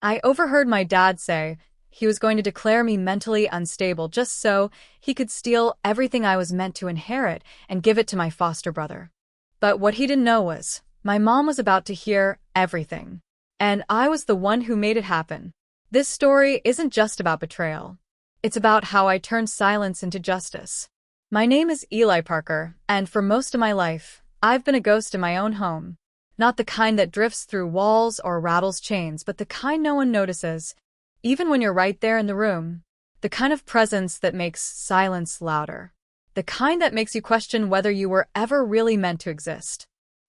I overheard my dad say he was going to declare me mentally unstable just so he could steal everything I was meant to inherit and give it to my foster brother. But what he didn't know was, my mom was about to hear everything. And I was the one who made it happen. This story isn't just about betrayal. It's about how I turned silence into justice. My name is Eli Parker, and for most of my life, I've been a ghost in my own home. Not the kind that drifts through walls or rattles chains, but the kind no one notices, even when you're right there in the room. The kind of presence that makes silence louder. The kind that makes you question whether you were ever really meant to exist.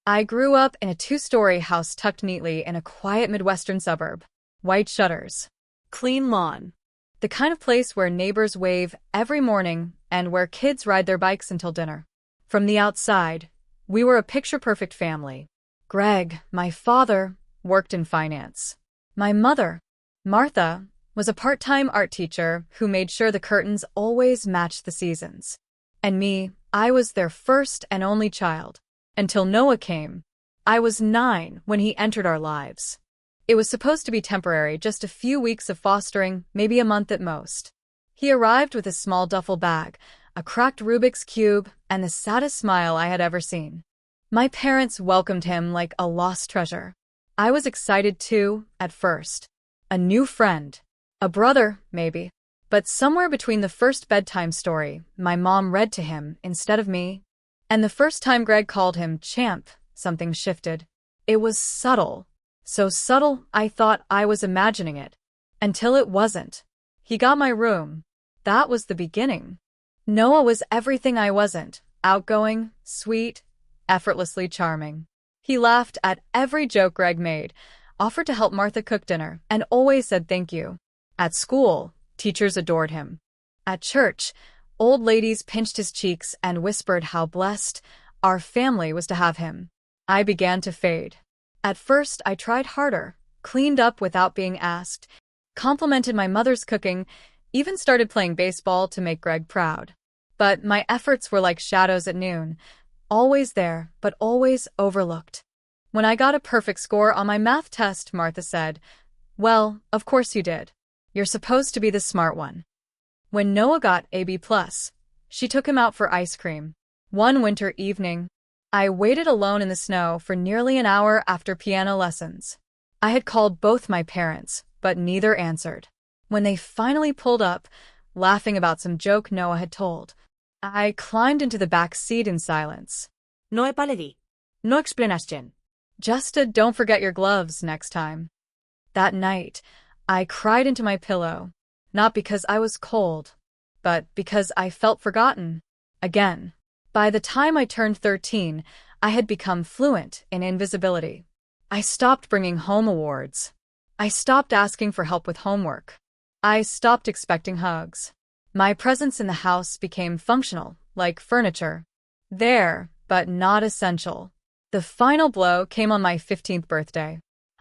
I grew up in a two-story house tucked neatly in a quiet Midwestern suburb. White shutters. Clean lawn. The kind of place where neighbors wave every morning and where kids ride their bikes until dinner. From the outside, we were a picture-perfect family. Greg, my father, worked in finance. My mother, Martha, was a part-time art teacher who made sure the curtains always matched the seasons. And me, I was their first and only child. Until Noah came. I was 9 when he entered our lives. It was supposed to be temporary, just a few weeks of fostering, maybe a month at most. He arrived with a small duffel bag, a cracked Rubik's Cube, and the saddest smile I had ever seen. My parents welcomed him like a lost treasure. I was excited too, at first. A new friend. A brother, maybe. But somewhere between the first bedtime story my mom read to him instead of me, and the first time Greg called him champ, something shifted. It was subtle. So subtle, I thought I was imagining it. Until it wasn't. He got my room. That was the beginning. Noah was everything I wasn't. Outgoing, sweet, effortlessly charming. He laughed at every joke Greg made, offered to help Martha cook dinner, and always said thank you. At school, teachers adored him. At church, old ladies pinched his cheeks and whispered how blessed our family was to have him. I began to fade. At first, I tried harder, cleaned up without being asked, complimented my mother's cooking, even started playing baseball to make Greg proud. But my efforts were like shadows at noon, always there, but always overlooked. When I got a perfect score on my math test, Martha said, "Well, of course you did. You're supposed to be the smart one." When Noah got a B+, she took him out for ice cream. One winter evening, I waited alone in the snow for nearly an hour after piano lessons. I had called both my parents, but neither answered. When they finally pulled up, laughing about some joke Noah had told, I climbed into the back seat in silence. No epaledi. No explanation. Just a don't forget your gloves next time. That night, I cried into my pillow, not because I was cold, but because I felt forgotten. Again. By the time I turned 13, I had become fluent in invisibility. I stopped bringing home awards. I stopped asking for help with homework. I stopped expecting hugs. My presence in the house became functional, like furniture. There, but not essential. The final blow came on my 15th birthday.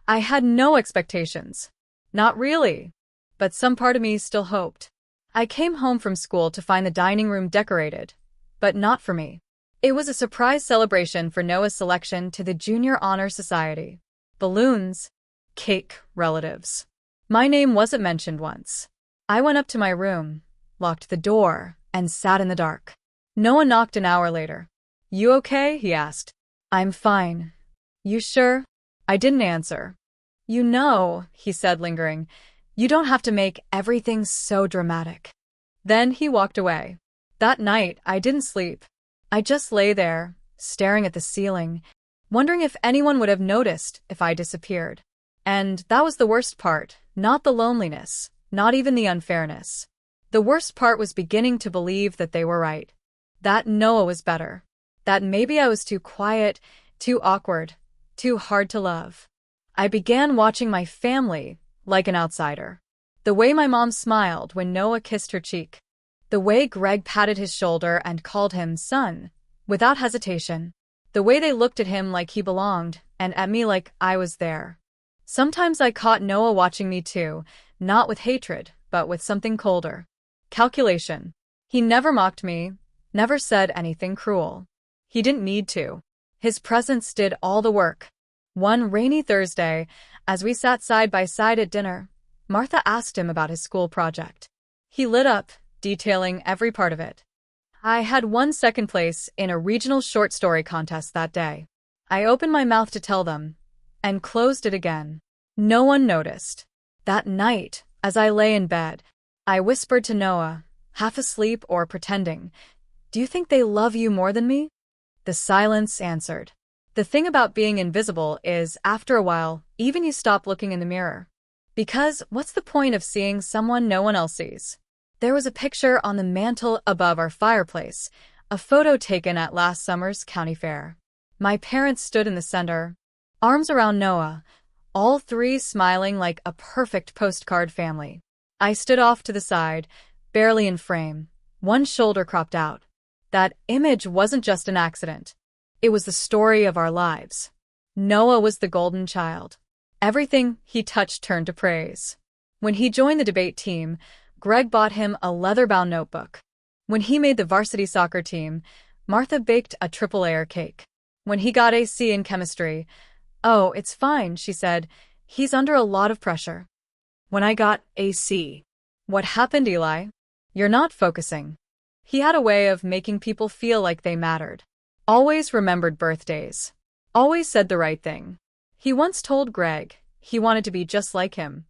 I had no expectations. Not really. But some part of me still hoped. I came home from school to find the dining room decorated. But not for me. It was a surprise celebration for Noah's selection to the Junior Honor Society. Balloons. Cake. Relatives. My name wasn't mentioned once. I went up to my room, locked the door, and sat in the dark. Noah knocked an hour later. "You okay?" he asked. "I'm fine." "You sure?" I didn't answer. "You know," he said, lingering, "you don't have to make everything so dramatic." Then he walked away. That night, I didn't sleep. I just lay there, staring at the ceiling, wondering if anyone would have noticed if I disappeared. And that was the worst part, not the loneliness, not even the unfairness. The worst part was beginning to believe that they were right. That Noah was better. That maybe I was too quiet, too awkward, too hard to love. I began watching my family like an outsider. The way my mom smiled when Noah kissed her cheek. The way Greg patted his shoulder and called him son, without hesitation. The way they looked at him like he belonged, and at me like I was there. Sometimes I caught Noah watching me too, not with hatred, but with something colder. Calculation. He never mocked me, never said anything cruel. He didn't need to. His presence did all the work. One rainy Thursday, As we sat side by side at dinner, Martha asked him about his school project. He lit up, detailing every part of it. I had won second place in a regional short story contest that day. I opened my mouth to tell them, and closed it again. No one noticed. That night, as I lay in bed, I whispered to Noah, half asleep or pretending, "Do you think they love you more than me?" The silence answered. The thing about being invisible is, after a while, even you stop looking in the mirror. Because what's the point of seeing someone no one else sees? There was a picture on the mantel above our fireplace, a photo taken at last summer's county fair. My parents stood in the center, arms around Noah, all three smiling like a perfect postcard family. I stood off to the side, barely in frame, one shoulder cropped out. That image wasn't just an accident. It was the story of our lives. Noah was the golden child. Everything he touched turned to praise. When he joined the debate team, Greg bought him a leather-bound notebook. When he made the varsity soccer team, Martha baked a triple-layer cake. When he got a C in chemistry, "Oh, it's fine," she said. "He's under a lot of pressure." When I got a C. What happened, Eli? You're not focusing. He had a way of making people feel like they mattered. Always remembered birthdays. Always said the right thing. He once told Greg he wanted to be just like him.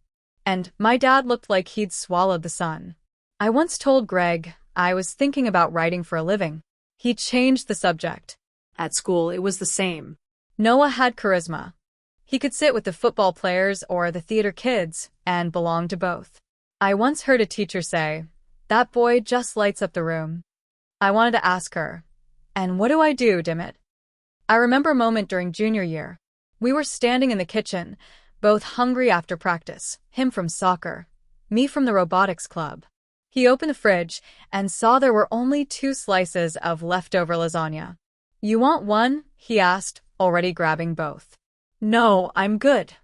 And my dad looked like he'd swallowed the sun. I once told Greg I was thinking about writing for a living. He changed the subject. At school, it was the same. Noah had charisma. He could sit with the football players or the theater kids and belong to both. I once heard a teacher say, "That boy just lights up the room." I wanted to ask her, "And what do I do, Dimit?" I remember a moment during junior year. We were standing in the kitchen, both hungry after practice, him from soccer, me from the robotics club. He opened the fridge and saw there were only 2 slices of leftover lasagna. "You want one?" he asked, already grabbing both. "No, I'm good,"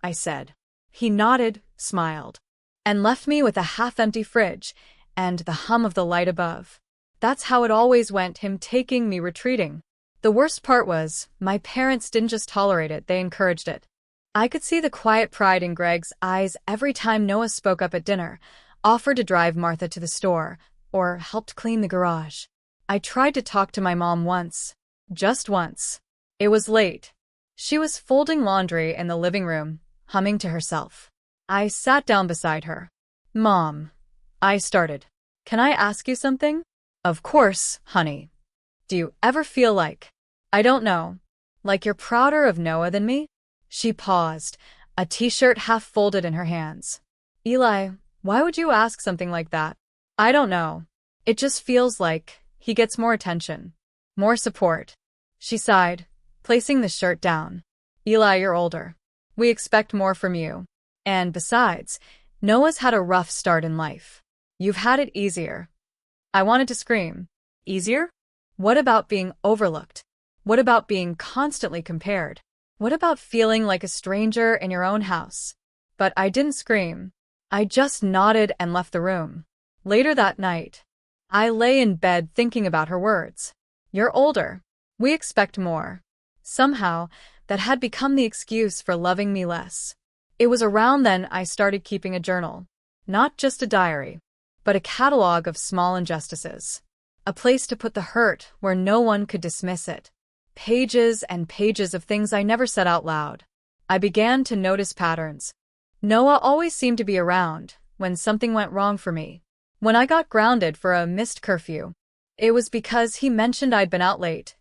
I said. He nodded, smiled, and left me with a half-empty fridge and the hum of the light above. That's how it always went, him taking, me retreating. The worst part was, my parents didn't just tolerate it, they encouraged it. I could see the quiet pride in Greg's eyes every time Noah spoke up at dinner, offered to drive Martha to the store, or helped clean the garage. I tried to talk to my mom once. Just once. It was late. She was folding laundry in the living room, humming to herself. I sat down beside her. "Mom," I started. "Can I ask you something?" "Of course, honey. Do you ever feel like, I don't know, like you're prouder of Noah than me?" She paused, a t-shirt half folded in her hands. "Eli, why would you ask something like that?" "I don't know. It just feels like he gets more attention, more support." She sighed, placing the shirt down. "Eli, you're older. We expect more from you. And besides, Noah's had a rough start in life. You've had it easier." I wanted to scream. Easier? What about being overlooked? What about being constantly compared? What about feeling like a stranger in your own house? But I didn't scream. I just nodded and left the room. Later that night, I lay in bed thinking about her words. "You're older. We expect more." Somehow, that had become the excuse for loving me less. It was around then I started keeping a journal. Not just a diary, but a catalog of small injustices. A place to put the hurt where no one could dismiss it. Pages and pages of things I never said out loud. I began to notice patterns. Noah always seemed to be around when something went wrong for me. When I got grounded for a missed curfew, it was because he mentioned I'd been out late,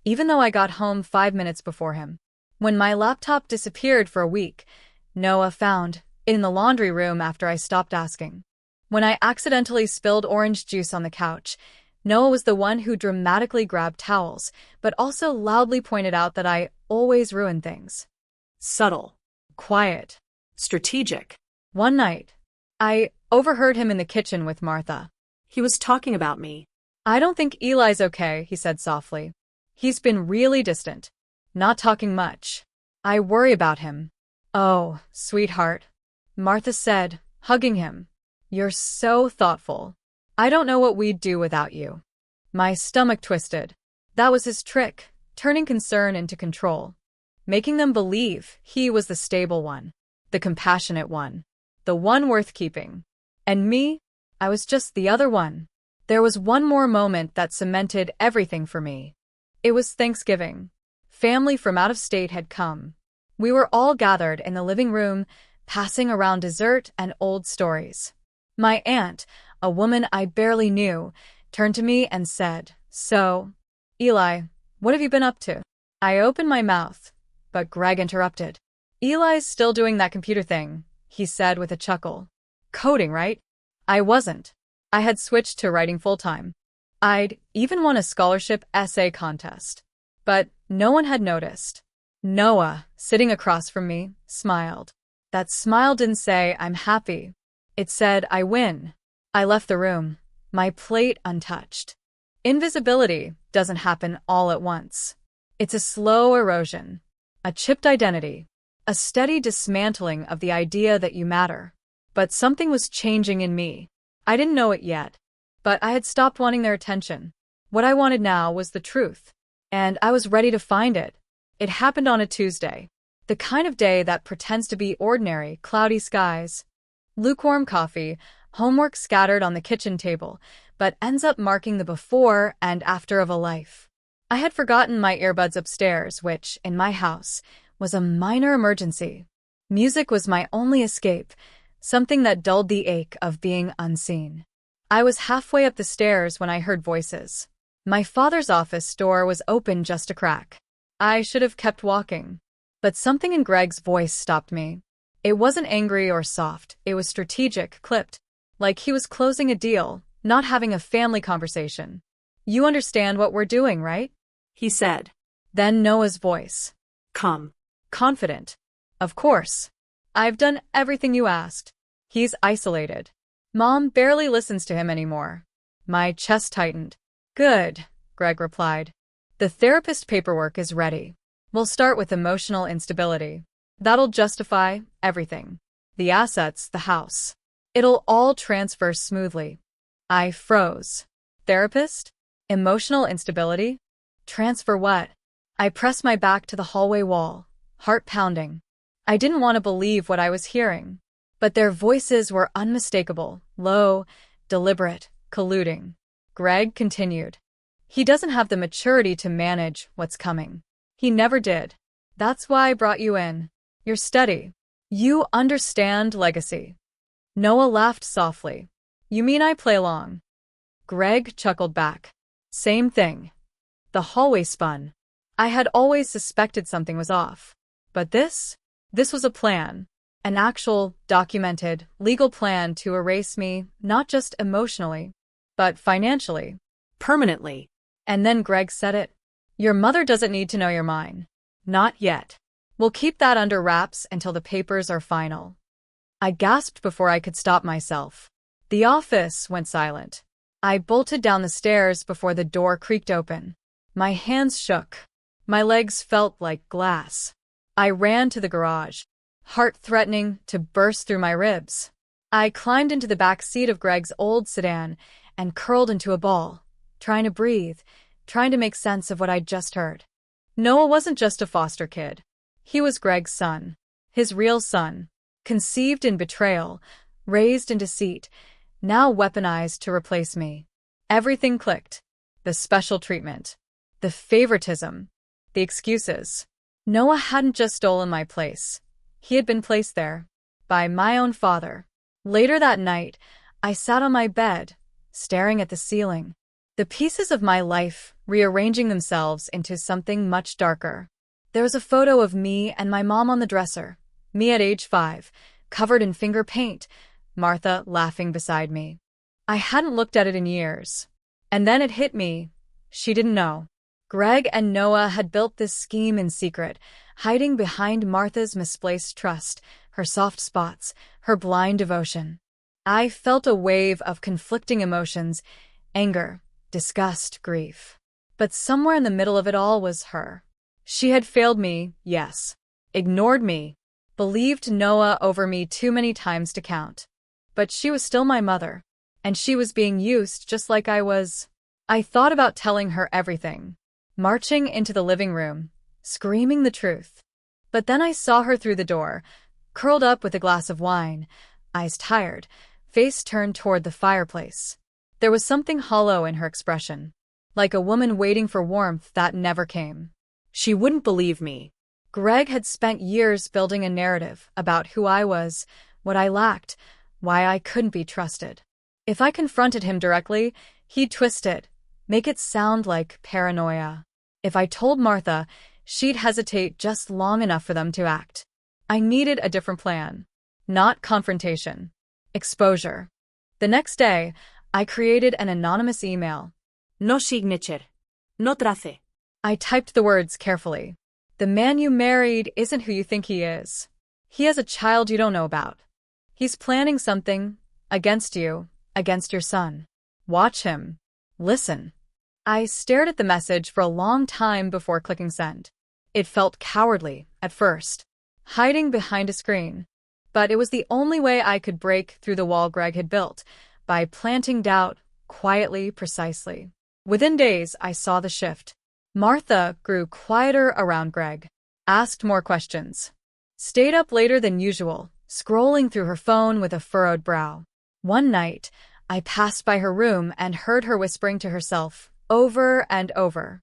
even though I got home 5 minutes before him. When my laptop disappeared for a week, Noah found it in the laundry room after I stopped asking. When I accidentally spilled orange juice on the couch, Noah was the one who dramatically grabbed towels, but also loudly pointed out that I always ruin things. Subtle. Quiet. Strategic. One night, I overheard him in the kitchen with Martha. He was talking about me. "I don't think Eli's okay," he said softly. "He's been really distant. Not talking much. I worry about him." "Oh, sweetheart," Martha said, hugging him. "You're so thoughtful. I don't know what we'd do without you." My stomach twisted. That was his trick, turning concern into control. Making them believe he was the stable one. the compassionate one, the one worth keeping. And me? I was just the other one. There was one more moment that cemented everything for me. It was Thanksgiving. Family from out of state had come. We were all gathered in the living room, passing around dessert and old stories. My aunt, a woman I barely knew, turned to me and said, "So, Eli, what have you been up to?" I opened my mouth, but Greg interrupted. "Eli's still doing that computer thing," he said with a chuckle. "Coding, right?" I wasn't. I had switched to writing full-time. I'd even won a scholarship essay contest. But no one had noticed. Noah, sitting across from me, smiled. That smile didn't say, "I'm happy." It said, "I win." I left the room, my plate untouched. Invisibility doesn't happen all at once. It's a slow erosion, a chipped identity, a steady dismantling of the idea that you matter. But something was changing in me. I didn't know it yet, but I had stopped wanting their attention. What I wanted now was the truth, and I was ready to find it. It happened on a Tuesday, the kind of day that pretends to be ordinary, cloudy skies, lukewarm coffee, homework scattered on the kitchen table, but ends up marking the before and after of a life. I had forgotten my earbuds upstairs, which, in my house, was a minor emergency. Music was my only escape, something that dulled the ache of being unseen. I was halfway up the stairs when I heard voices. My father's office door was open just a crack. I should have kept walking. But something in Greg's voice stopped me. It wasn't angry or soft, it was strategic, clipped. Like he was closing a deal, not having a family conversation. "You understand what we're doing, right?" He said. Then Noah's voice. "Come." Confident. "Of course. I've done everything you asked." He's isolated. Mom barely listens to him anymore. My chest tightened. "Good," Greg replied. "The therapist paperwork is ready. We'll start with emotional instability. That'll justify everything. The assets, the house. It'll all transfer smoothly." I froze. Therapist? Emotional instability? Transfer what? I pressed my back to the hallway wall, heart pounding. I didn't want to believe what I was hearing. But their voices were unmistakable, low, deliberate, colluding. Greg continued. "He doesn't have the maturity to manage what's coming. He never did. That's why I brought you in. You're steady. You understand legacy." Noah laughed softly. "You mean I play along?" Greg chuckled back. "Same thing." The hallway spun. I had always suspected something was off. But this was a plan. An actual, documented, legal plan to erase me, not just emotionally, but financially. Permanently. And then Greg said it. "Your mother doesn't need to know you're mine. Not yet. We'll keep that under wraps until the papers are final." I gasped before I could stop myself. The office went silent. I bolted down the stairs before the door creaked open. My hands shook. My legs felt like glass. I ran to the garage, heart threatening to burst through my ribs. I climbed into the back seat of Greg's old sedan and curled into a ball, trying to breathe, trying to make sense of what I'd just heard. Noah wasn't just a foster kid. He was Greg's son, his real son, conceived in betrayal, raised in deceit, now weaponized to replace me. Everything clicked. The special treatment, the favoritism, the excuses. Noah hadn't just stolen my place. He had been placed there by my own father. Later that night, I sat on my bed, staring at the ceiling, the pieces of my life rearranging themselves into something much darker. There was a photo of me and my mom on the dresser, me at age 5, covered in finger paint, Martha laughing beside me. I hadn't looked at it in years. And then it hit me. She didn't know. Greg and Noah had built this scheme in secret, hiding behind Martha's misplaced trust, her soft spots, her blind devotion. I felt a wave of conflicting emotions, anger, disgust, grief. But somewhere in the middle of it all was her. She had failed me, yes. Ignored me. Believed Noah over me too many times to count. But she was still my mother. And she was being used just like I was. I thought about telling her everything. Marching into the living room, screaming the truth. But then I saw her through the door, curled up with a glass of wine, eyes tired, face turned toward the fireplace. There was something hollow in her expression, like a woman waiting for warmth that never came. She wouldn't believe me. Greg had spent years building a narrative about who I was, what I lacked, why I couldn't be trusted. If I confronted him directly, he'd twist it, make it sound like paranoia. If I told Martha, she'd hesitate just long enough for them to act. I needed a different plan. Not confrontation. Exposure. The next day, I created an anonymous email. No signature. No trace. I typed the words carefully. The man you married isn't who you think he is. He has a child you don't know about. He's planning something against you, against your son. Watch him. Listen. I stared at the message for a long time before clicking send. It felt cowardly at first, hiding behind a screen. But it was the only way I could break through the wall Greg had built, by planting doubt, quietly, precisely. Within days, I saw the shift. Martha grew quieter around Greg, asked more questions, stayed up later than usual, scrolling through her phone with a furrowed brow. One night, I passed by her room and heard her whispering to herself, over and over.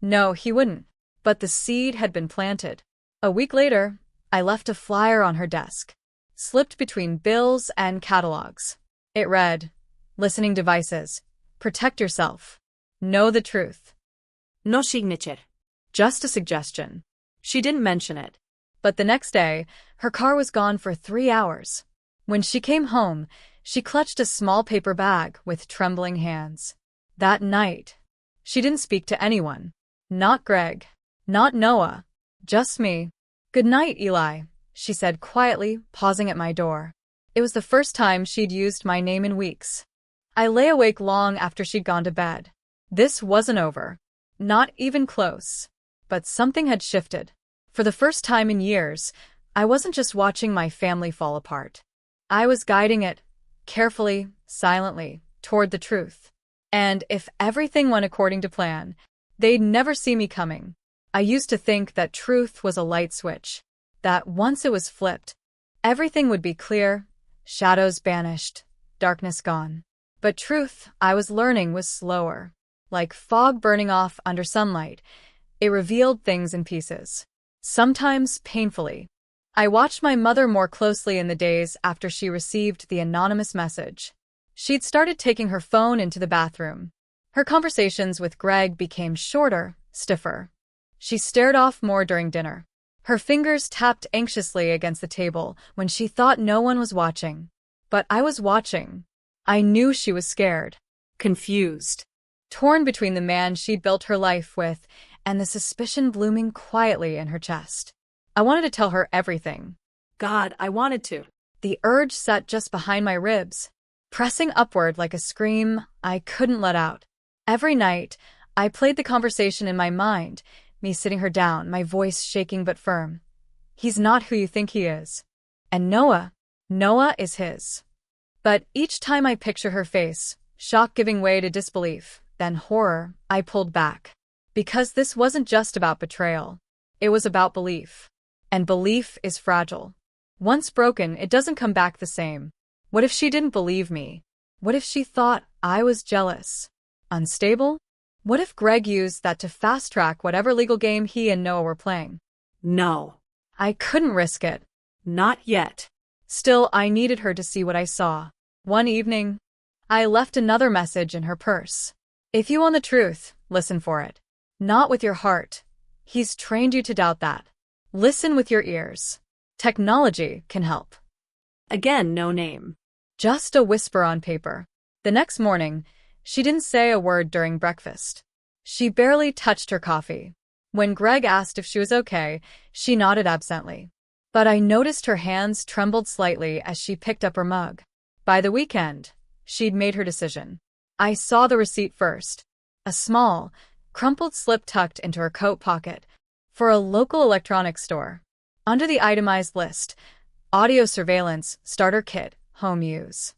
No, he wouldn't. But the seed had been planted. A week later, I left a flyer on her desk, slipped between bills and catalogs. It read, listening devices, protect yourself. Know the truth. No signature. Just a suggestion. She didn't mention it. But the next day, her car was gone for 3 hours. When she came home, she clutched a small paper bag with trembling hands. That night, she didn't speak to anyone. Not Greg. Not Noah. Just me. Good night, Eli, she said quietly, pausing at my door. It was the first time she'd used my name in weeks. I lay awake long after she'd gone to bed. This wasn't over. Not even close. But something had shifted. For the first time in years, I wasn't just watching my family fall apart. I was guiding it, carefully, silently, toward the truth. And if everything went according to plan, they'd never see me coming. I used to think that truth was a light switch, that once it was flipped, everything would be clear, shadows banished, darkness gone. But truth, I was learning, was slower. Like fog burning off under sunlight, it revealed things in pieces. Sometimes painfully. I watched my mother more closely in the days after she received the anonymous message. She'd started taking her phone into the bathroom. Her conversations with Greg became shorter, stiffer. She stared off more during dinner. Her fingers tapped anxiously against the table when she thought no one was watching. But I was watching. I knew she was scared. Confused. Torn between the man she'd built her life with and the suspicion blooming quietly in her chest. I wanted to tell her everything. God, I wanted to. The urge sat just behind my ribs, pressing upward like a scream I couldn't let out. Every night, I played the conversation in my mind, me sitting her down, my voice shaking but firm. He's not who you think he is. And Noah is his. But each time I picture her face, shock giving way to disbelief, then horror, I pulled back. Because this wasn't just about betrayal. It was about belief. And belief is fragile. Once broken, it doesn't come back the same. What if she didn't believe me? What if she thought I was jealous? Unstable? What if Greg used that to fast-track whatever legal game he and Noah were playing? No. I couldn't risk it. Not yet. Still, I needed her to see what I saw. One evening, I left another message in her purse. If you want the truth, listen for it. Not with your heart. He's trained you to doubt that. Listen with your ears. Technology can help. Again, no name. Just a whisper on paper. The next morning, she didn't say a word during breakfast. She barely touched her coffee. When Greg asked if she was okay, she nodded absently. But I noticed her hands trembled slightly as she picked up her mug. By the weekend, she'd made her decision. I saw the receipt first. A small, crumpled slip tucked into her coat pocket. For a local electronics store. Under the itemized list, audio surveillance, starter kit, home use.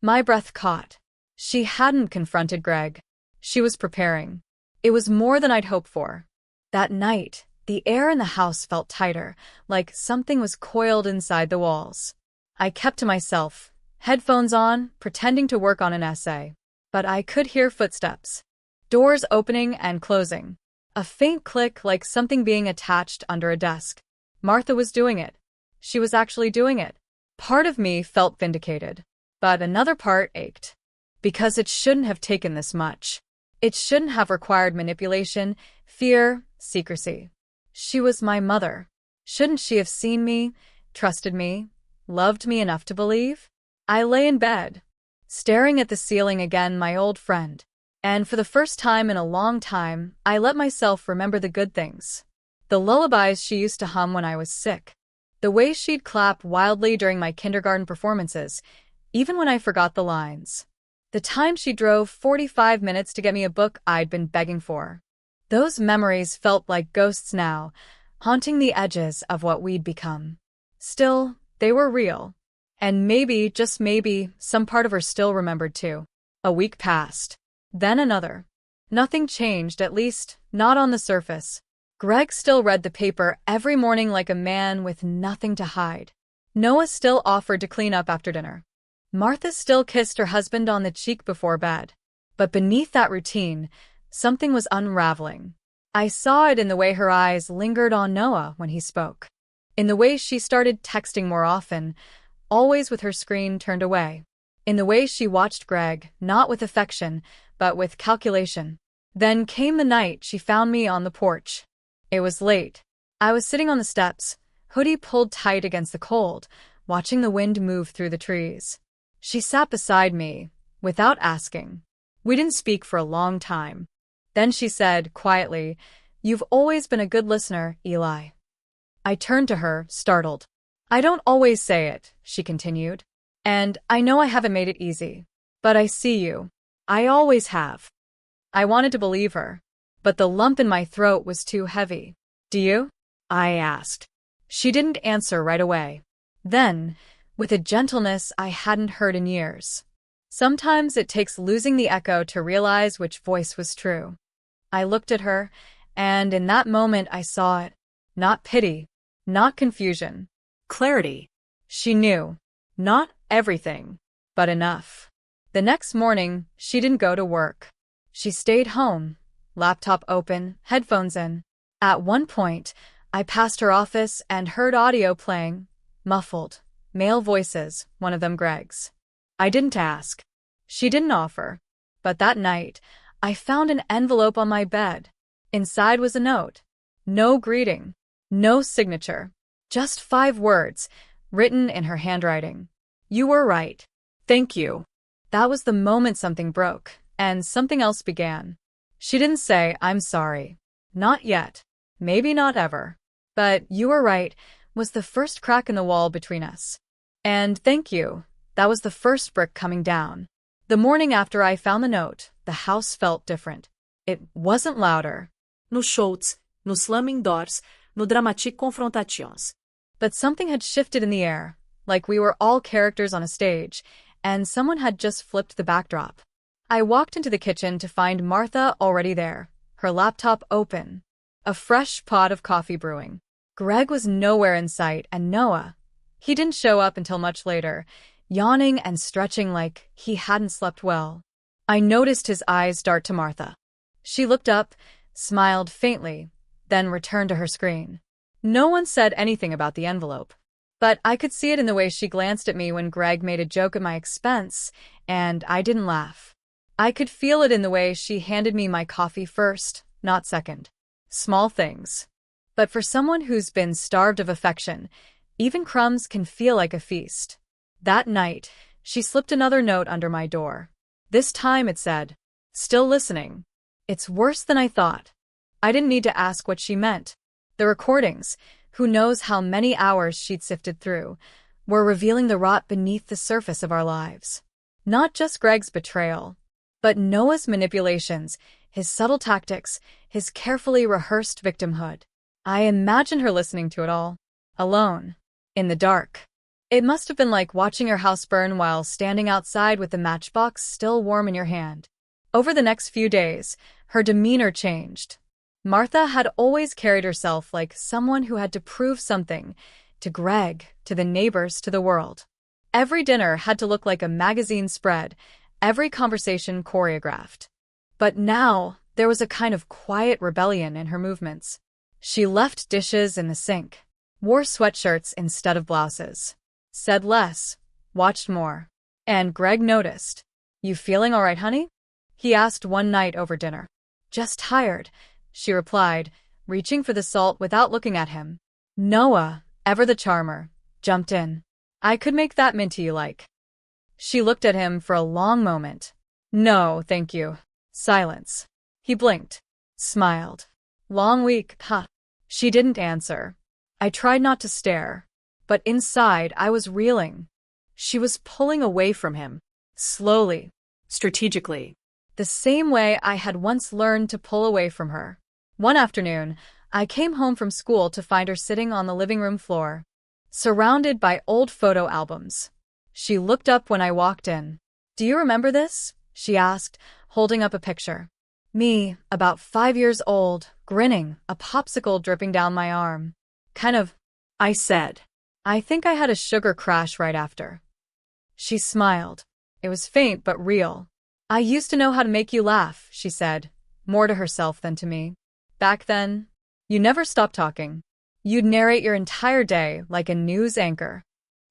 My breath caught. She hadn't confronted Greg. She was preparing. It was more than I'd hoped for. That night, The air in the house felt tighter, like something was coiled inside the walls. I kept to myself, headphones on, pretending to work on an essay. But I could hear footsteps. Doors opening and closing. A faint click like something being attached under a desk. Martha was doing it. She was actually doing it. Part of me felt vindicated. But another part ached. Because it shouldn't have taken this much. It shouldn't have required manipulation, fear, secrecy. She was my mother. Shouldn't she have seen me, trusted me, loved me enough to believe? I lay in bed, staring at the ceiling again, my old friend. And for the first time in a long time, I let myself remember the good things. The lullabies she used to hum when I was sick. The way she'd clap wildly during my kindergarten performances, even when I forgot the lines. The time she drove 45 minutes to get me a book I'd been begging for. Those memories felt like ghosts now, haunting the edges of what we'd become. Still, they were real. And maybe, just maybe, some part of her still remembered too. A week passed. Then another. Nothing changed, at least, not on the surface. Greg still read the paper every morning like a man with nothing to hide. Noah still offered to clean up after dinner. Martha still kissed her husband on the cheek before bed. But beneath that routine, something was unraveling. I saw it in the way her eyes lingered on Noah when he spoke. In the way she started texting more often, always with her screen turned away. In the way she watched Greg, not with affection, but with calculation. Then came the night she found me on the porch. It was late. I was sitting on the steps, hoodie pulled tight against the cold, watching the wind move through the trees. She sat beside me, without asking. We didn't speak for a long time. Then she said, quietly, "You've always been a good listener, Eli." I turned to her, startled. "I don't always say it," she continued. "And I know I haven't made it easy. But I see you. I always have." I wanted to believe her. But the lump in my throat was too heavy. "Do you?" I asked. She didn't answer right away. Then, with a gentleness I hadn't heard in years. "Sometimes it takes losing the echo to realize which voice was true." I looked at her, and in that moment I saw it. Not pity, not confusion. Clarity. She knew. Not everything, but enough. The next morning, she didn't go to work. She stayed home, laptop open, headphones in. At one point, I passed her office and heard audio playing, muffled. Male voices, one of them Greg's. I didn't ask. She didn't offer. But that night, I found an envelope on my bed. Inside was a note. No greeting. No signature. Just 5 words, written in her handwriting. "You were right. Thank you." That was the moment something broke, and something else began. She didn't say, "I'm sorry." Not yet. Maybe not ever. But "you were right" was the first crack in the wall between us. And "thank you," that was the first brick coming down. The morning after I found the note, the house felt different. It wasn't louder. No shouts, no slamming doors, no dramatic confrontations. But something had shifted in the air, like we were all characters on a stage, and someone had just flipped the backdrop. I walked into the kitchen to find Martha already there, her laptop open. A fresh pot of coffee brewing. Greg was nowhere in sight, and Noah, he didn't show up until much later, yawning and stretching like he hadn't slept well. I noticed his eyes dart to Martha. She looked up, smiled faintly, then returned to her screen. No one said anything about the envelope. But I could see it in the way she glanced at me when Greg made a joke at my expense, and I didn't laugh. I could feel it in the way she handed me my coffee first, not second. Small things. But for someone who's been starved of affection, even crumbs can feel like a feast. That night, she slipped another note under my door. This time it said, "Still listening. It's worse than I thought." I didn't need to ask what she meant. The recordings, who knows how many hours she'd sifted through, were revealing the rot beneath the surface of our lives. Not just Greg's betrayal, but Noah's manipulations, his subtle tactics, his carefully rehearsed victimhood. I imagined her listening to it all, alone, in the dark. It must have been like watching your house burn while standing outside with the matchbox still warm in your hand. Over the next few days, her demeanor changed. Martha had always carried herself like someone who had to prove something to Greg, to the neighbors, to the world. Every dinner had to look like a magazine spread, every conversation choreographed. But now, there was a kind of quiet rebellion in her movements. She left dishes in the sink, wore sweatshirts instead of blouses, said less, watched more. And Greg noticed. "You feeling all right, honey?" he asked one night over dinner. "Just tired," she replied, reaching for the salt without looking at him. Noah, ever the charmer, jumped in. "I could make that minty you like." She looked at him for a long moment. "No, thank you." Silence. He blinked, smiled. "Long week, huh?" She didn't answer. I tried not to stare, but inside I was reeling. She was pulling away from him, slowly, Strategically. the same way I had once learned to pull away from her. One afternoon, I came home from school to find her sitting on the living room floor, surrounded by old photo albums. She looked up when I walked in. "Do you remember this?" she asked, holding up a picture. Me, about 5 years old, grinning, a popsicle dripping down my arm. "Kind of," I said. "I think I had a sugar crash right after." She smiled. It was faint but real. "I used to know how to make you laugh," she said, more to herself than to me. "Back then, you never stopped talking. You'd narrate your entire day like a news anchor."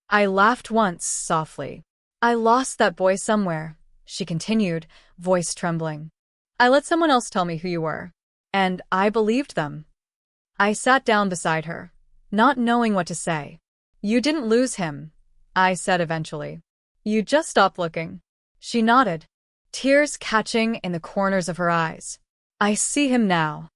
I laughed once, softly. "I lost that boy somewhere," she continued, voice trembling. "I let someone else tell me who you were. And I believed them." I sat down beside her, not knowing what to say. "You didn't lose him," I said eventually. "You just stopped looking." She nodded, tears catching in the corners of her eyes. "I see him now."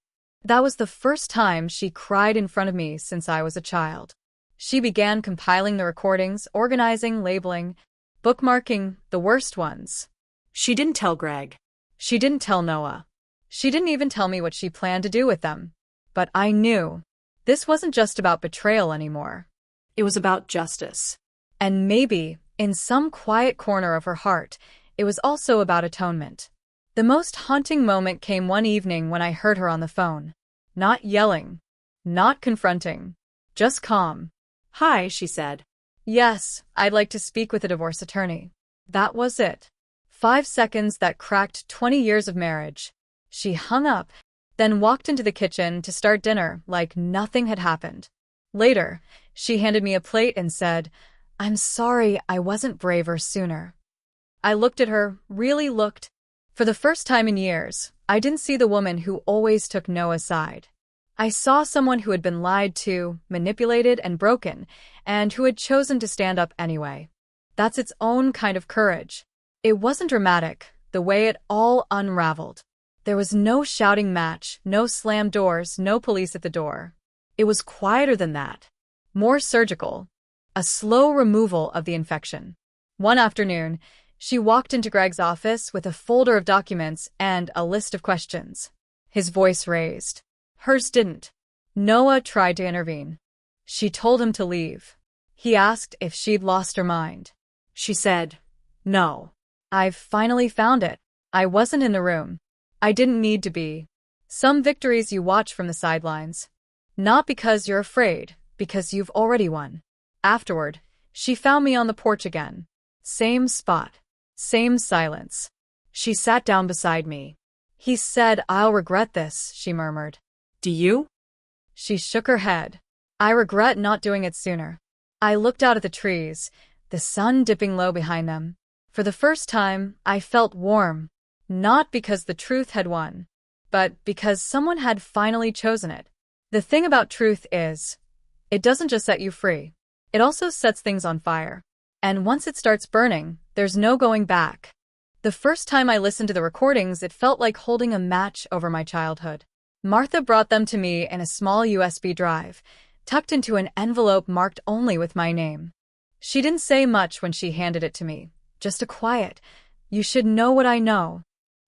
That was the first time she cried in front of me since I was a child. She began compiling the recordings, organizing, labeling, bookmarking the worst ones. She didn't tell Greg. She didn't tell Noah. She didn't even tell me what she planned to do with them. But I knew. This wasn't just about betrayal anymore. It was about justice. And maybe, in some quiet corner of her heart, it was also about atonement. The most haunting moment came one evening when I heard her on the phone. Not yelling. Not confronting. Just calm. "Hi," she said. "Yes, I'd like to speak with a divorce attorney." That was it. 5 seconds that cracked 20 years of marriage. She hung up, then walked into the kitchen to start dinner like nothing had happened. Later, she handed me a plate and said, "I'm sorry I wasn't braver sooner." I looked at her, really looked. For the first time in years, I didn't see the woman who always took Noah's side. I saw someone who had been lied to, manipulated, and broken, and who had chosen to stand up anyway. That's its own kind of courage. It wasn't dramatic, the way it all unraveled. There was no shouting match, no slammed doors, no police at the door. It was quieter than that. More surgical. A slow removal of the infection. One afternoon, she walked into Greg's office with a folder of documents and a list of questions. His voice raised. Hers didn't. Noah tried to intervene. She told him to leave. He asked if she'd lost her mind. She said, "No. I've finally found it. I wasn't in the room. I didn't need to be." Some victories you watch from the sidelines. Not because you're afraid, because you've already won. Afterward, she found me on the porch again. Same spot. Same silence. She sat down beside me. "He said I'll regret this," she murmured. "Do you?" She shook her head. "I regret not doing it sooner." I looked out at the trees, the sun dipping low behind them. For the first time, I felt warm. Not because the truth had won, but because someone had finally chosen it. The thing about truth is, it doesn't just set you free. It also sets things on fire. And once it starts burning, there's no going back. The first time I listened to the recordings, it felt like holding a match over my childhood. Martha brought them to me in a small USB drive, tucked into an envelope marked only with my name. She didn't say much when she handed it to me, just a quiet, "You should know what I know."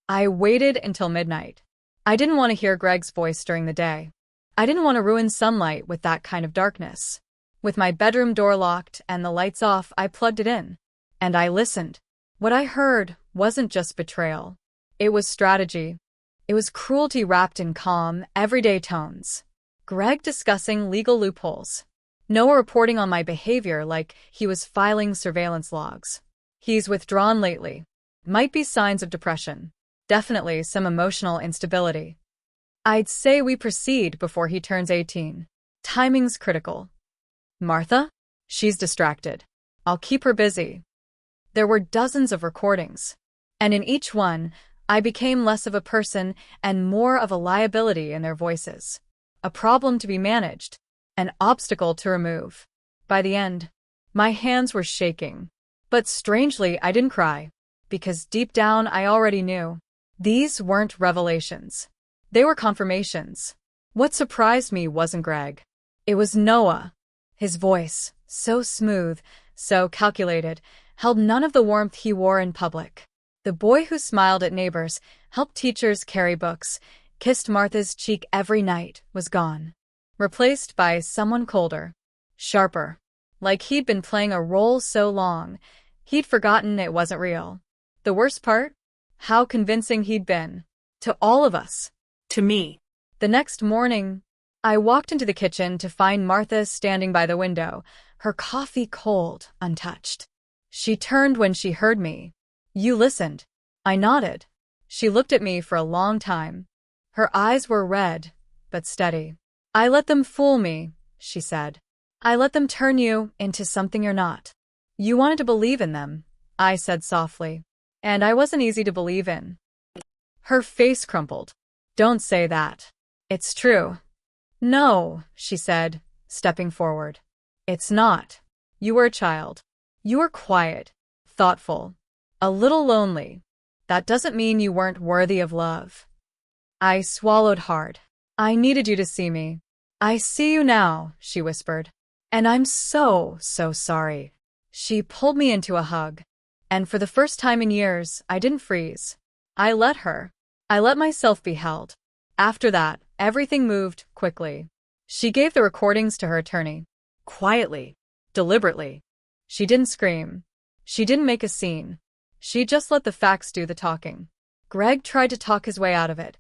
I waited until midnight. I didn't want to hear Greg's voice during the day. I didn't want to ruin sunlight with that kind of darkness. With my bedroom door locked and the lights off, I plugged it in. And I listened. What I heard wasn't just betrayal. It was strategy. It was cruelty wrapped in calm, everyday tones. Greg discussing legal loopholes. Noah reporting on my behavior like he was filing surveillance logs. He's withdrawn lately. Might be signs of depression. Definitely some emotional instability. I'd say we proceed before he turns 18. Timing's critical. Martha? She's distracted. I'll keep her busy. There were dozens of recordings. And in each one, I became less of a person and more of a liability in their voices. A problem to be managed. An obstacle to remove. By the end, my hands were shaking. But strangely, I didn't cry. Because deep down, I already knew. These weren't revelations. They were confirmations. What surprised me wasn't Greg. It was Noah. His voice, so smooth, so calculated, held none of the warmth he wore in public. The boy who smiled at neighbors, helped teachers carry books, kissed Martha's cheek every night, was gone. Replaced by someone colder, sharper. Like he'd been playing a role so long, he'd forgotten it wasn't real. The worst part? How convincing he'd been. To all of us. To me. The next morning, I walked into the kitchen to find Martha standing by the window, her coffee cold, untouched. She turned when she heard me. You listened. I nodded. She looked at me for a long time. Her eyes were red, but steady. I let them fool me, she said. I let them turn you into something you're not. You wanted to believe in them, I said softly. And I wasn't easy to believe in. Her face crumpled. Don't say that. It's true. No, she said, stepping forward. It's not. You were a child. You were quiet, thoughtful, a little lonely. That doesn't mean you weren't worthy of love. I swallowed hard. I needed you to see me. I see you now, she whispered. And I'm so sorry. She pulled me into a hug. And for the first time in years, I didn't freeze. I let her. I let myself be held. After that, everything moved quickly. She gave the recordings to her attorney. Quietly. Deliberately. She didn't scream. She didn't make a scene. She just let the facts do the talking. Greg tried to talk his way out of it,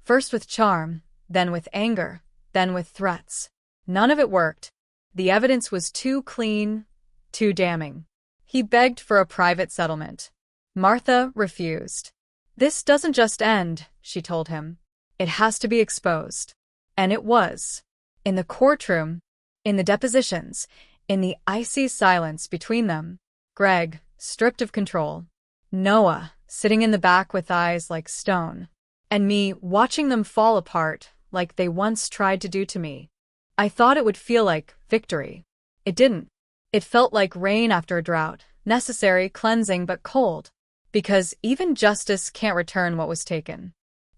first with charm, then with anger, then with threats. None of it worked. The evidence was too clean, too damning. He begged for a private settlement. Martha refused. This doesn't just end, she told him. It has to be exposed. And it was. In the courtroom, in the depositions, in the icy silence between them. Greg, stripped of control. Noah, sitting in the back with eyes like stone. And me, watching them fall apart like they once tried to do to me. I thought it would feel like victory. It didn't. It felt like rain after a drought, necessary, cleansing, but cold. Because even justice can't return what was taken.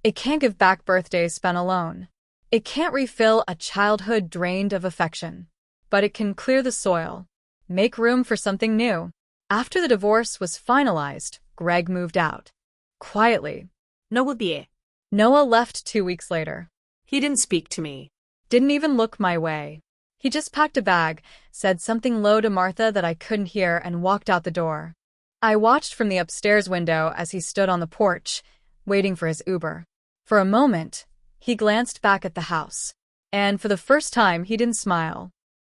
It can't give back birthdays spent alone. It can't refill a childhood drained of affection. But it can clear the soil, make room for something new. After the divorce was finalized, Greg moved out. Quietly. Noah left 2 weeks later. He didn't speak to me. Didn't even look my way. He just packed a bag, said something low to Martha that I couldn't hear, and walked out the door. I watched from the upstairs window as he stood on the porch, waiting for his Uber. For a moment, he glanced back at the house. And for the first time, he didn't smile.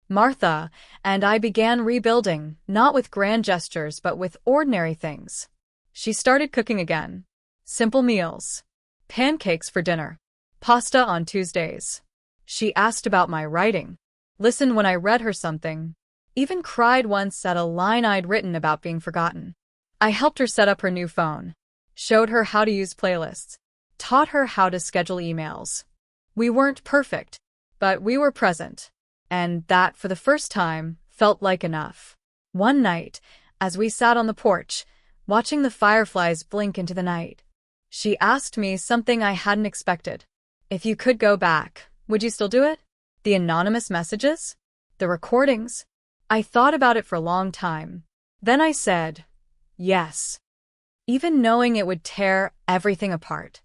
Martha and I began rebuilding, not with grand gestures but with ordinary things. She started cooking again. Simple meals. Pancakes for dinner. Pasta on Tuesdays. She asked about my writing. Listened when I read her something. Even cried once at a line I'd written about being forgotten. I helped her set up her new phone. Showed her how to use playlists. Taught her how to schedule emails. We weren't perfect, but we were present. And that, for the first time, felt like enough. One night, as we sat on the porch, watching the fireflies blink into the night, she asked me something I hadn't expected. If you could go back, would you still do it? The anonymous messages? The recordings? I thought about it for a long time. Then I said, yes. Even knowing it would tear everything apart.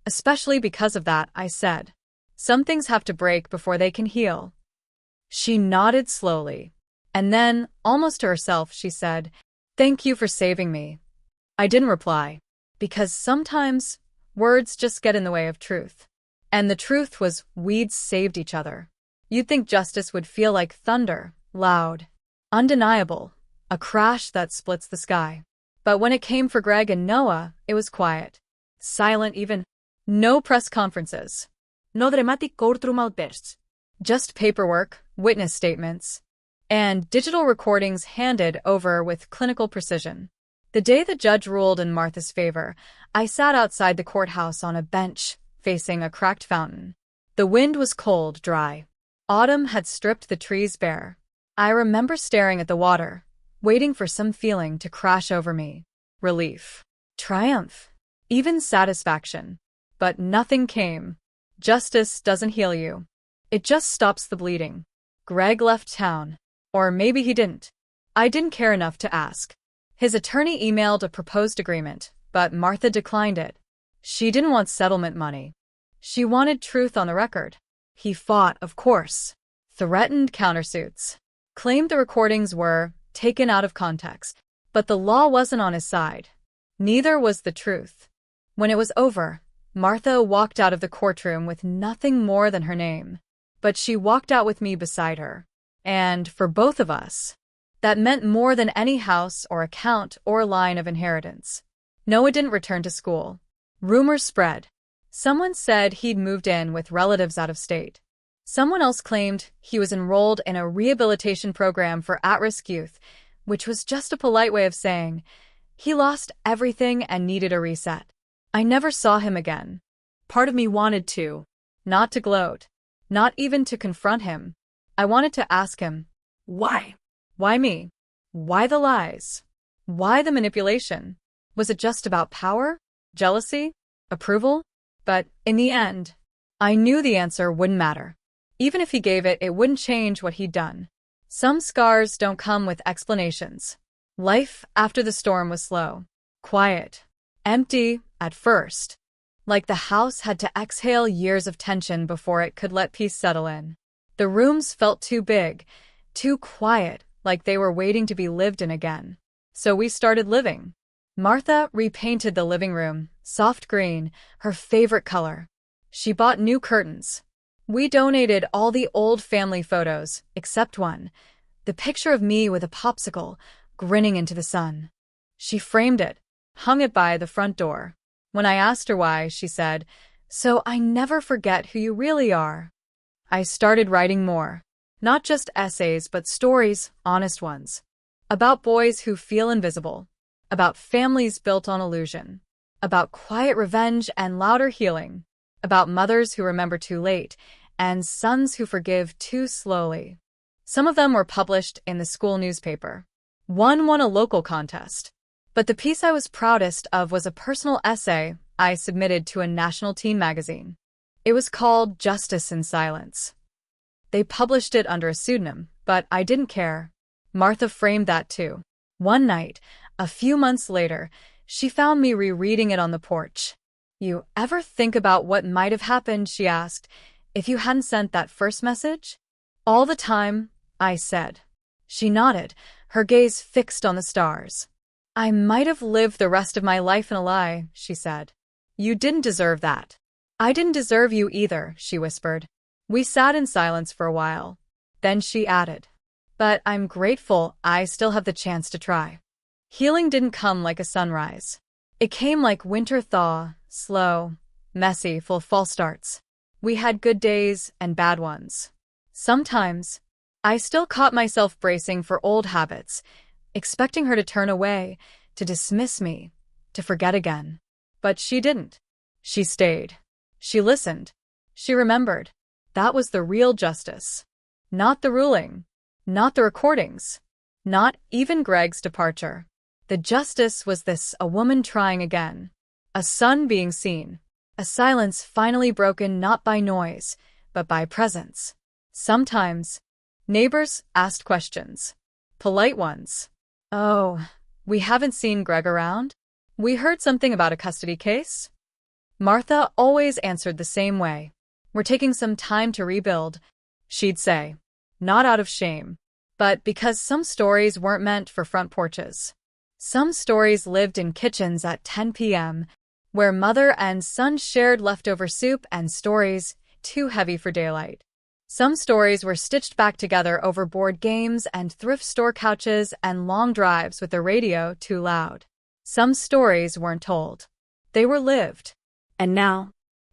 Especially because of that, I said, some things have to break before they can heal. She nodded slowly. And then, almost to herself, she said, thank you for saving me. I didn't reply. Because sometimes, Words just get in the way of truth. And the truth was we'd saved each other. You'd think justice would feel like thunder, loud, undeniable, a crash that splits the sky. But when it came for Greg and Noah, it was quiet. Silent even. No press conferences. No dramatic courtroom outbursts. Just paperwork, witness statements, and digital recordings handed over with clinical precision. The day the judge ruled in Martha's favor, I sat outside the courthouse on a bench, facing a cracked fountain. The wind was cold, dry. Autumn had stripped the trees bare. I remember staring at the water, waiting for some feeling to crash over me. Relief. Triumph. Even satisfaction. But nothing came. Justice doesn't heal you. It just stops the bleeding. Greg left town. Or maybe he didn't. I didn't care enough to ask. His attorney emailed a proposed agreement, but Martha declined it. She didn't want settlement money. She wanted truth on the record. He fought, of course. Threatened countersuits. Claimed the recordings were taken out of context. But the law wasn't on his side. Neither was the truth. When it was over, Martha walked out of the courtroom with nothing more than her name. But she walked out with me beside her. And for both of us, that meant more than any house or account or line of inheritance. Noah didn't return to school. Rumors spread. Someone said he'd moved in with relatives out of state. Someone else claimed he was enrolled in a rehabilitation program for at-risk youth, which was just a polite way of saying he lost everything and needed a reset. I never saw him again. Part of me wanted to. Not to gloat. Not even to confront him. I wanted to ask him, why? Why me? Why the lies? Why the manipulation? Was it just about power? Jealousy? Approval? But in the end, I knew the answer wouldn't matter. Even if he gave it, it wouldn't change what he'd done. Some scars don't come with explanations. Life after the storm was slow. Quiet. Empty, at first. Like the house had to exhale years of tension before it could let peace settle in. The rooms felt too big, too quiet, like they were waiting to be lived in again. So we started living. Martha repainted the living room, soft green, her favorite color. She bought new curtains. We donated all the old family photos, except one, the picture of me with a popsicle, grinning into the sun. She framed it, hung it by the front door. When I asked her why, she said, "So I never forget who you really are." I started writing more. Not just essays, but stories, honest ones. About boys who feel invisible. About families built on illusion. About quiet revenge and louder healing. About mothers who remember too late, and sons who forgive too slowly. Some of them were published in the school newspaper. One won a local contest. But the piece I was proudest of was a personal essay I submitted to a national teen magazine. It was called Justice in Silence. They published it under a pseudonym, but I didn't care. Martha framed that too. One night, a few months later, she found me rereading it on the porch. "You ever think about what might have happened," she asked, "if you hadn't sent that first message?" "All the time," I said. She nodded, her gaze fixed on the stars. "I might have lived the rest of my life in a lie," she said. "You didn't deserve that." "I didn't deserve you either," she whispered. We sat in silence for a while. Then she added, "But I'm grateful I still have the chance to try." Healing didn't come like a sunrise. It came like winter thaw, slow, messy, full of false starts. We had good days and bad ones. Sometimes, I still caught myself bracing for old habits, expecting her to turn away, to dismiss me, to forget again. But she didn't. She stayed. She listened. She remembered. That was the real justice. Not the ruling. Not the recordings. Not even Greg's departure. The justice was this: a woman trying again. A son being seen. A silence finally broken not by noise, but by presence. Sometimes, neighbors asked questions. Polite ones. "Oh, we haven't seen Greg around? We heard something about a custody case?" Martha always answered the same way. "We're taking some time to rebuild," she'd say. Not out of shame, but because some stories weren't meant for front porches. Some stories lived in kitchens at 10 p.m., where mother and son shared leftover soup and stories too heavy for daylight. Some stories were stitched back together over board games and thrift store couches and long drives with the radio too loud. Some stories weren't told. They were lived. And now,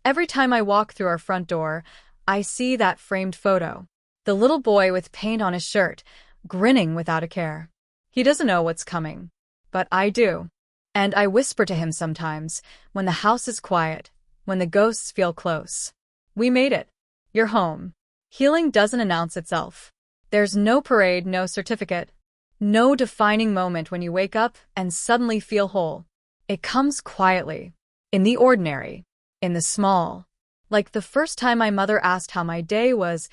Every time I walk through our front door, I see that framed photo. The little boy with paint on his shirt, grinning without a care. He doesn't know what's coming. But I do. And I whisper to him sometimes, when the house is quiet, when the ghosts feel close. We made it. You're home. Healing doesn't announce itself. There's no parade, no certificate. No defining moment when you wake up and suddenly feel whole. It comes quietly. In the ordinary. In the small. Like the first time my mother asked how my day was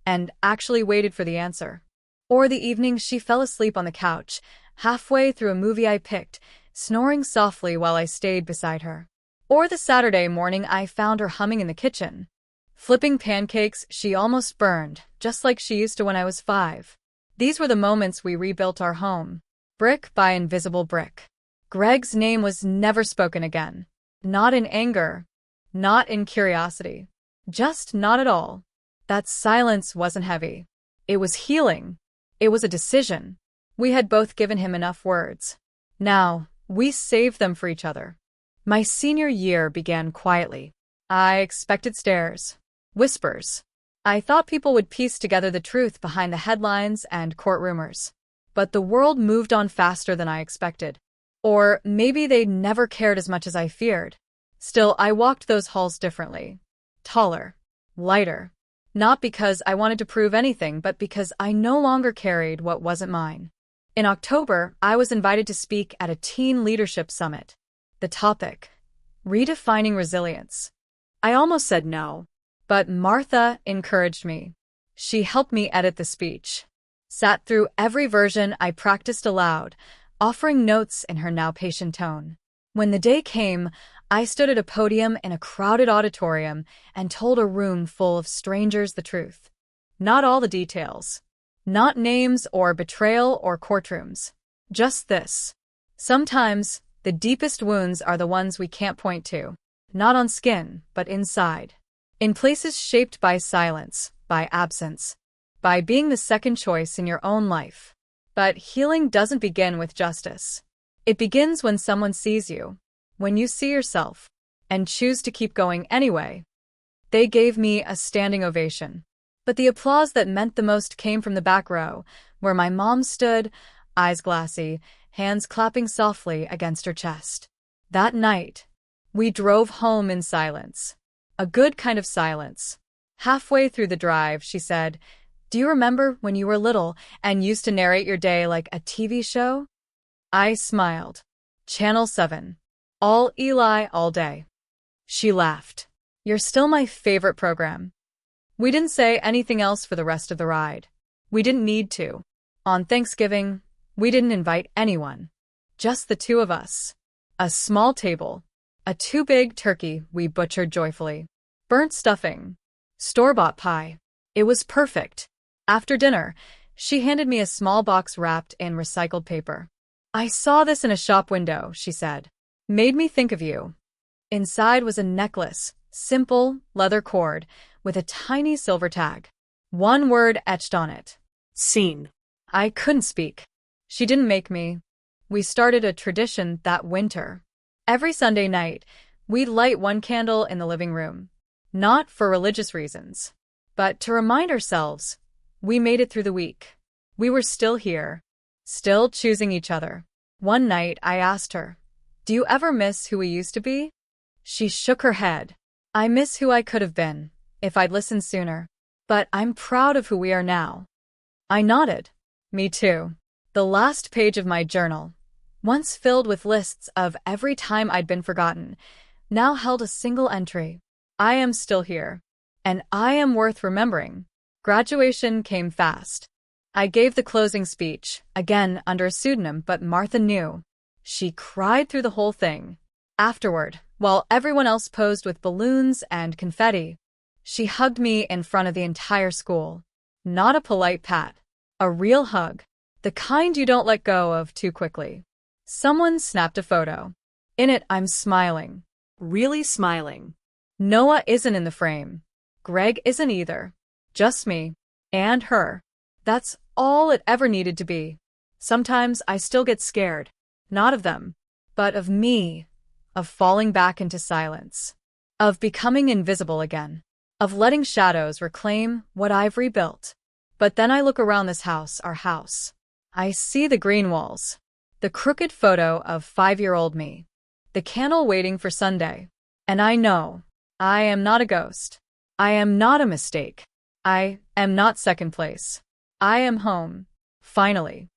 and actually waited for the answer. Or the evening she fell asleep on the couch, halfway through a movie I picked, snoring softly while I stayed beside her. Or the Saturday morning I found her humming in the kitchen, flipping pancakes she almost burned, just like she used to when I was 5. These were the moments we rebuilt our home, brick by invisible brick. Greg's name was never spoken again. Not in anger, not in curiosity, just not at all. That silence wasn't heavy. It was healing. It was a decision. We had both given him enough words. Now, we saved them for each other. My senior year began quietly. I expected stares, whispers. I thought people would piece together the truth behind the headlines and court rumors. But the world moved on faster than I expected. Or maybe they never cared as much as I feared. Still, I walked those halls differently. Taller. Lighter. Not because I wanted to prove anything, but because I no longer carried what wasn't mine. In October, I was invited to speak at a teen leadership summit. The topic: redefining resilience. I almost said no, but Martha encouraged me. She helped me edit the speech. Sat through every version I practiced aloud, offering notes in her now patient tone. When the day came, I stood at a podium in a crowded auditorium and told a room full of strangers the truth. Not all the details. Not names or betrayal or courtrooms. Just this. Sometimes, the deepest wounds are the ones we can't point to. Not on skin, but inside. In places shaped by silence, by absence, by being the second choice in your own life. But healing doesn't begin with justice. It begins when someone sees you. When you see yourself, and choose to keep going anyway. They gave me a standing ovation. But the applause that meant the most came from the back row, where my mom stood, eyes glassy, hands clapping softly against her chest. That night, we drove home in silence. A good kind of silence. Halfway through the drive, she said, "Do you remember when you were little and used to narrate your day like a TV show?" I smiled. Channel 7. All Eli all day. She laughed. "You're still my favorite program." We didn't say anything else for the rest of the ride. We didn't need to. On Thanksgiving, we didn't invite anyone. Just the two of us. A small table. A too big turkey we butchered joyfully. Burnt stuffing. Store-bought pie. It was perfect. After dinner, she handed me a small box wrapped in recycled paper. "I saw this in a shop window," she said. "Made me think of you." Inside was a necklace, simple, leather cord, with a tiny silver tag. One word etched on it. Scene. I couldn't speak. She didn't make me. We started a tradition that winter. Every Sunday night, we'd light one candle in the living room. Not for religious reasons, but to remind ourselves we made it through the week. We were still here, still choosing each other. One night, I asked her, "Do you ever miss who we used to be?" She shook her head. "I miss who I could have been, if I'd listened sooner. But I'm proud of who we are now." I nodded. Me too. The last page of my journal, once filled with lists of every time I'd been forgotten, now held a single entry. I am still here. And I am worth remembering. Graduation came fast. I gave the closing speech, again under a pseudonym, but Martha knew. She cried through the whole thing. Afterward, while everyone else posed with balloons and confetti, she hugged me in front of the entire school. Not a polite pat. A real hug. The kind you don't let go of too quickly. Someone snapped a photo. In it, I'm smiling. really smiling. Noah isn't in the frame. Greg isn't either. Just me. And her. That's all it ever needed to be. Sometimes I still get scared. Not of them, but of me. Of falling back into silence. Of becoming invisible again. Of letting shadows reclaim what I've rebuilt. But then I look around this house, our house. I see the green walls. The crooked photo of 5-year-old me. The candle waiting for Sunday. And I know. I am not a ghost. I am not a mistake. I am not second place. I am home. Finally.